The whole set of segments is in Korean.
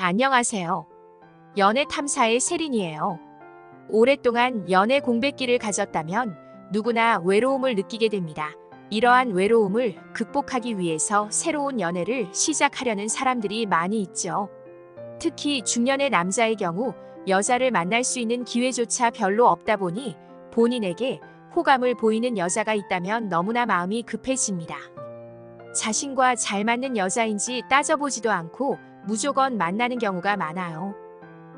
안녕하세요. 연애 탐사의 세린이에요. 오랫동안 연애 공백기를 가졌다면 누구나 외로움을 느끼게 됩니다. 이러한 외로움을 극복하기 위해서 새로운 연애를 시작하려는 사람들이 많이 있죠. 특히 중년의 남자의 경우 여자를 만날 수 있는 기회조차 별로 없다 보니 본인에게 호감을 보이는 여자가 있다면 너무나 마음이 급해집니다. 자신과 잘 맞는 여자인지 따져보지도 않고 무조건 만나는 경우가 많아요.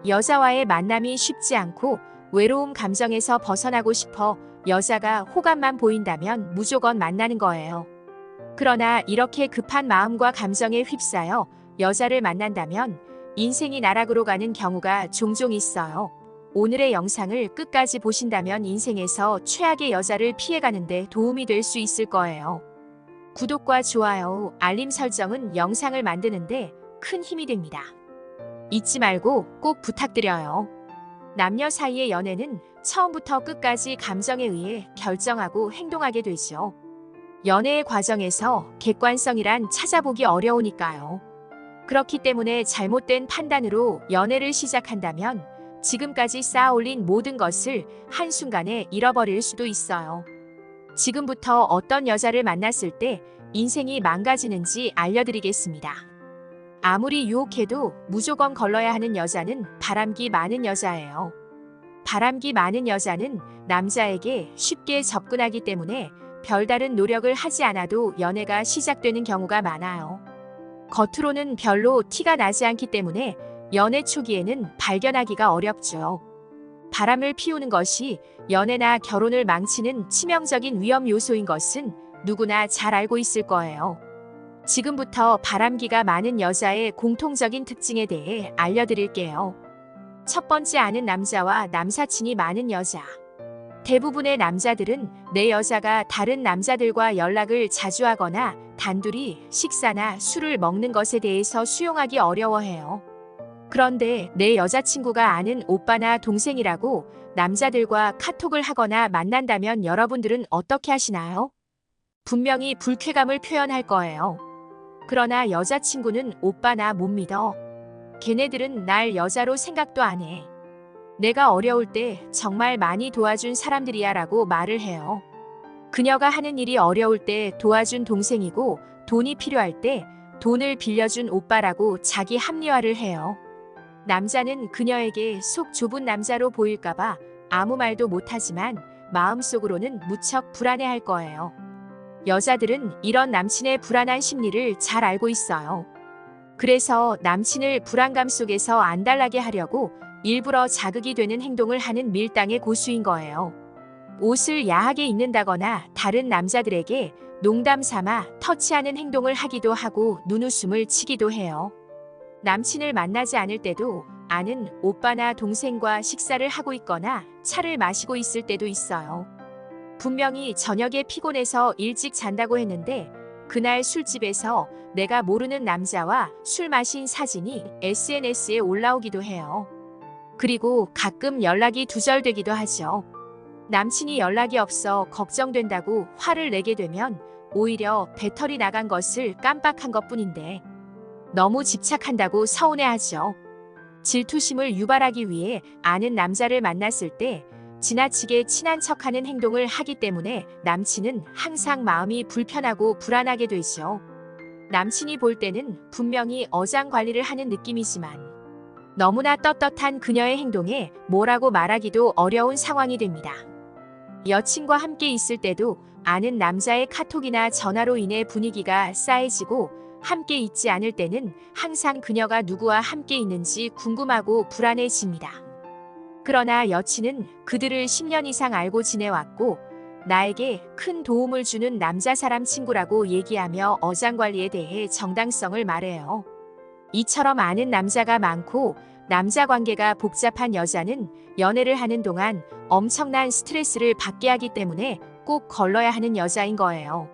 여자와의 만남이 쉽지 않고 외로움 감정에서 벗어나고 싶어 여자가 호감만 보인다면 무조건 만나는 거예요. 그러나 이렇게 급한 마음과 감정에 휩싸여 여자를 만난다면 인생이 나락으로 가는 경우가 종종 있어요. 오늘의 영상을 끝까지 보신다면 인생에서 최악의 여자를 피해가는데 도움이 될 수 있을 거예요. 구독과 좋아요, 알림 설정은 영상을 만드는데 큰 힘이 됩니다. 잊지 말고 꼭 부탁드려요. 남녀 사이의 연애는 처음부터 끝까지 감정에 의해 결정하고 행동하게 되죠. 연애의 과정에서 객관성이란 찾아보기 어려우니까요. 그렇기 때문에 잘못된 판단으로 연애를 시작한다면 지금까지 쌓아올린 모든 것을 한순간에 잃어버릴 수도 있어요. 지금부터 어떤 여자를 만났을 때 인생이 망가지는지 알려드리겠습니다. 아무리 유혹해도 무조건 걸러야 하는 여자는 바람기 많은 여자예요. 바람기 많은 여자는 남자에게 쉽게 접근하기 때문에 별다른 노력을 하지 않아도 연애가 시작되는 경우가 많아요. 겉으로는 별로 티가 나지 않기 때문에 연애 초기에는 발견하기가 어렵죠. 바람을 피우는 것이 연애나 결혼을 망치는 치명적인 위험 요소인 것은 누구나 잘 알고 있을 거예요. 지금부터 바람기가 많은 여자의 공통적인 특징에 대해 알려드릴게요. 첫 번째, 아는 남자와 남사친이 많은 여자. 대부분의 남자들은 내 여자가 다른 남자들과 연락을 자주 하거나 단둘이 식사나 술을 먹는 것에 대해서 수용하기 어려워해요. 그런데 내 여자친구가 아는 오빠나 동생이라고 남자들과 카톡을 하거나 만난다면 여러분들은 어떻게 하시나요? 분명히 불쾌감을 표현할 거예요. 그러나 여자친구는 오빠나 못 믿어. 걔네들은 날 여자로 생각도 안 해. 내가 어려울 때 정말 많이 도와준 사람들이야 라고 말을 해요. 그녀가 하는 일이 어려울 때 도와준 동생이고 돈이 필요할 때 돈을 빌려준 오빠라고 자기 합리화를 해요. 남자는 그녀에게 속 좁은 남자로 보일까봐 아무 말도 못하지만 마음속으로는 무척 불안해할 거예요. 여자들은 이런 남친의 불안한 심리를 잘 알고 있어요. 그래서 남친을 불안감 속에서 안달나게 하려고 일부러 자극이 되는 행동을 하는 밀당의 고수인 거예요. 옷을 야하게 입는다거나 다른 남자들에게 농담 삼아 터치하는 행동을 하기도 하고 눈웃음을 치기도 해요. 남친을 만나지 않을 때도 아는 오빠나 동생과 식사를 하고 있거나 차를 마시고 있을 때도 있어요. 분명히 저녁에 피곤해서 일찍 잔다고 했는데 그날 술집에서 내가 모르는 남자와 술 마신 사진이 SNS에 올라오기도 해요. 그리고 가끔 연락이 두절되기도 하죠. 남친이 연락이 없어 걱정된다고 화를 내게 되면 오히려 배터리 나간 것을 깜빡한 것뿐인데 너무 집착한다고 서운해하죠. 질투심을 유발하기 위해 아는 남자를 만났을 때 지나치게 친한 척하는 행동을 하기 때문에 남친은 항상 마음이 불편하고 불안하게 되죠. 남친이 볼 때는 분명히 어장관리를 하는 느낌이지만 너무나 떳떳한 그녀의 행동에 뭐라고 말하기도 어려운 상황이 됩니다. 여친과 함께 있을 때도 아는 남자의 카톡이나 전화로 인해 분위기가 싸해지고 함께 있지 않을 때는 항상 그녀가 누구와 함께 있는지 궁금하고 불안해집니다. 그러나 여친은 그들을 10년 이상 알고 지내왔고 나에게 큰 도움을 주는 남자 사람 친구라고 얘기하며 어장관리에 대해 정당성을 말해요. 이처럼 아는 남자가 많고 남자 관계가 복잡한 여자는 연애를 하는 동안 엄청난 스트레스를 받게 하기 때문에 꼭 걸러야 하는 여자인 거예요.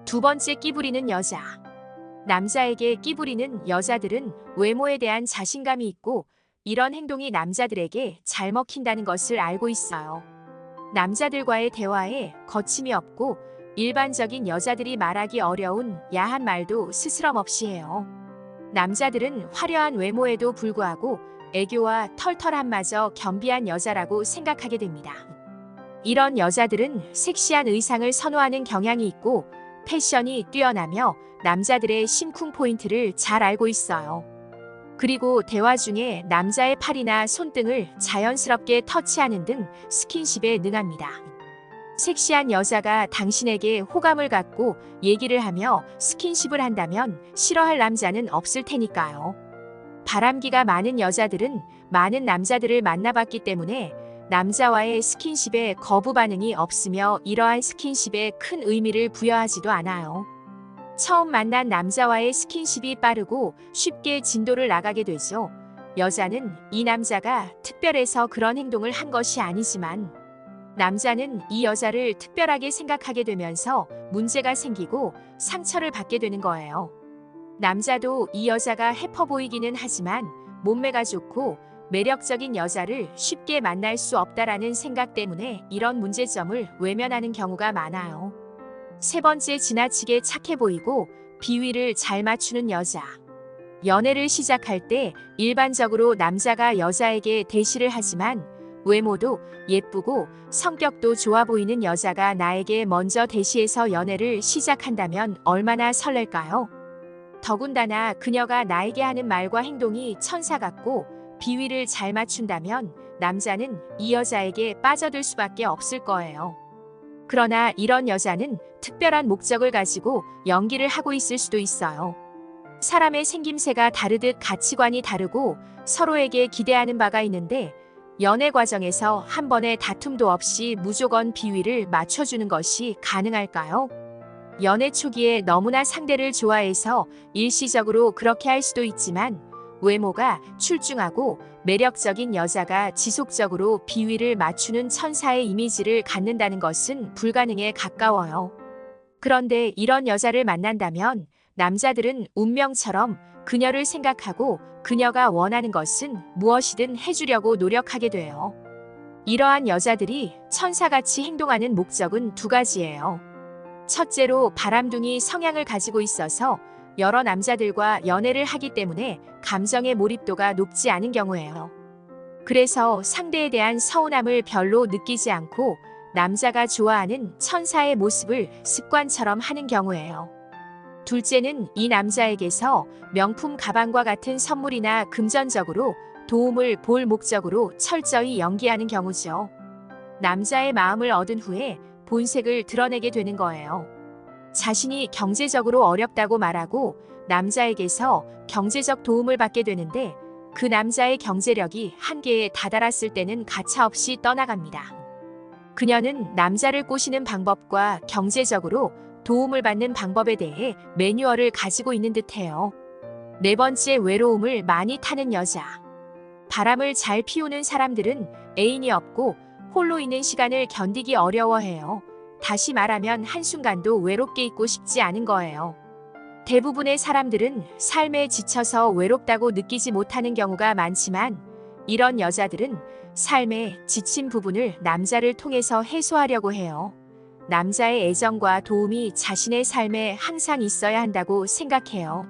두 번째, 끼부리는 여자. 남자에게 끼부리는 여자들은 외모에 대한 자신감이 있고 이런 행동이 남자들에게 잘 먹힌다는 것을 알고 있어요. 남자들과의 대화에 거침이 없고 일반적인 여자들이 말하기 어려운 야한 말도 스스럼 없이 해요. 남자들은 화려한 외모에도 불구하고 애교와 털털함마저 겸비한 여자라고 생각하게 됩니다. 이런 여자들은 섹시한 의상을 선호하는 경향이 있고 패션이 뛰어나며 남자들의 심쿵 포인트를 잘 알고 있어요. 그리고 대화 중에 남자의 팔이나 손등을 자연스럽게 터치하는 등 스킨십에 능합니다. 섹시한 여자가 당신에게 호감을 갖고 얘기를 하며 스킨십을 한다면 싫어할 남자는 없을 테니까요. 바람기가 많은 여자들은 많은 남자들을 만나봤기 때문에 남자와의 스킨십에 거부 반응이 없으며 이러한 스킨십에 큰 의미를 부여하지도 않아요. 처음 만난 남자와의 스킨십이 빠르고 쉽게 진도를 나가게 되죠. 여자는 이 남자가 특별해서 그런 행동을 한 것이 아니지만 남자는 이 여자를 특별하게 생각하게 되면서 문제가 생기고 상처를 받게 되는 거예요. 남자도 이 여자가 해퍼 보이기는 하지만 몸매가 좋고 매력적인 여자를 쉽게 만날 수 없다라는 생각 때문에 이런 문제점을 외면하는 경우가 많아요. 세 번째, 지나치게 착해 보이고 비위를 잘 맞추는 여자. 연애를 시작할 때 일반적으로 남자가 여자에게 대시를 하지만 외모도 예쁘고 성격도 좋아 보이는 여자가 나에게 먼저 대시해서 연애를 시작한다면 얼마나 설렐까요? 더군다나 그녀가 나에게 하는 말과 행동이 천사 같고 비위를 잘 맞춘다면 남자는 이 여자에게 빠져들 수밖에 없을 거예요. 그러나 이런 여자는 특별한 목적을 가지고 연기를 하고 있을 수도 있어요. 사람의 생김새가 다르듯 가치관이 다르고 서로에게 기대하는 바가 있는데 연애 과정에서 한 번의 다툼도 없이 무조건 비위를 맞춰주는 것이 가능할까요? 연애 초기에 너무나 상대를 좋아해서 일시적으로 그렇게 할 수도 있지만 외모가 출중하고 매력적인 여자가 지속적으로 비위를 맞추는 천사의 이미지를 갖는다는 것은 불가능에 가까워요. 그런데 이런 여자를 만난다면 남자들은 운명처럼 그녀를 생각하고 그녀가 원하는 것은 무엇이든 해주려고 노력하게 돼요. 이러한 여자들이 천사같이 행동하는 목적은 두 가지예요. 첫째로 바람둥이 성향을 가지고 있어서 여러 남자들과 연애를 하기 때문에 감정의 몰입도가 높지 않은 경우예요. 그래서 상대에 대한 서운함을 별로 느끼지 않고 남자가 좋아하는 천사의 모습을 습관처럼 하는 경우예요. 둘째는 이 남자에게서 명품 가방과 같은 선물이나 금전적으로 도움을 볼 목적으로 철저히 연기하는 경우죠. 남자의 마음을 얻은 후에 본색을 드러내게 되는 거예요. 자신이 경제적으로 어렵다고 말하고 남자에게서 경제적 도움을 받게 되는데 그 남자의 경제력이 한계에 다다랐을 때는 가차없이 떠나갑니다. 그녀는 남자를 꼬시는 방법과 경제적으로 도움을 받는 방법에 대해 매뉴얼을 가지고 있는 듯해요. 네 번째, 외로움을 많이 타는 여자. 바람을 잘 피우는 사람들은 애인이 없고 홀로 있는 시간을 견디기 어려워해요. 다시 말하면 한순간도 외롭게 있고 싶지 않은 거예요. 대부분의 사람들은 삶에 지쳐서 외롭다고 느끼지 못하는 경우가 많지만 이런 여자들은 삶에 지친 부분을 남자를 통해서 해소하려고 해요. 남자의 애정과 도움이 자신의 삶에 항상 있어야 한다고 생각해요.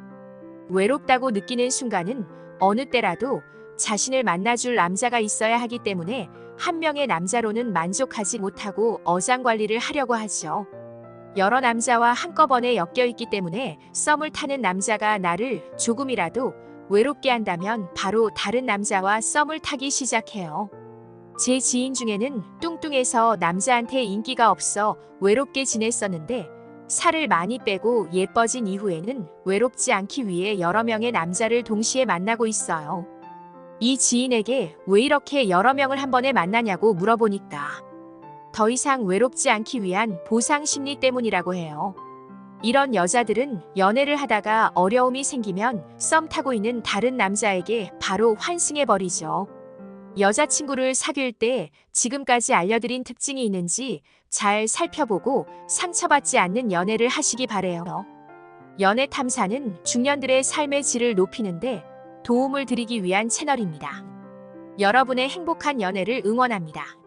외롭다고 느끼는 순간은 어느 때라도 자신을 만나줄 남자가 있어야 하기 때문에 한 명의 남자로는 만족하지 못하고 어장관리를 하려고 하죠. 여러 남자와 한꺼번에 엮여 있기 때문에 썸을 타는 남자가 나를 조금이라도 외롭게 한다면 바로 다른 남자와 썸을 타기 시작해요. 제 지인 중에는 뚱뚱해서 남자한테 인기가 없어 외롭게 지냈었는데 살을 많이 빼고 예뻐진 이후에는 외롭지 않기 위해 여러 명의 남자를 동시에 만나고 있어요. 이 지인에게 왜 이렇게 여러 명을 한 번에 만나냐고 물어보니까 더 이상 외롭지 않기 위한 보상 심리 때문이라고 해요. 이런 여자들은 연애를 하다가 어려움이 생기면 썸 타고 있는 다른 남자에게 바로 환승해버리죠. 여자친구를 사귈 때 지금까지 알려드린 특징이 있는지 잘 살펴보고 상처받지 않는 연애를 하시기 바래요. 연애 탐사는 중년들의 삶의 질을 높이는데 도움을 드리기 위한 채널입니다. 여러분의 행복한 연애를 응원합니다.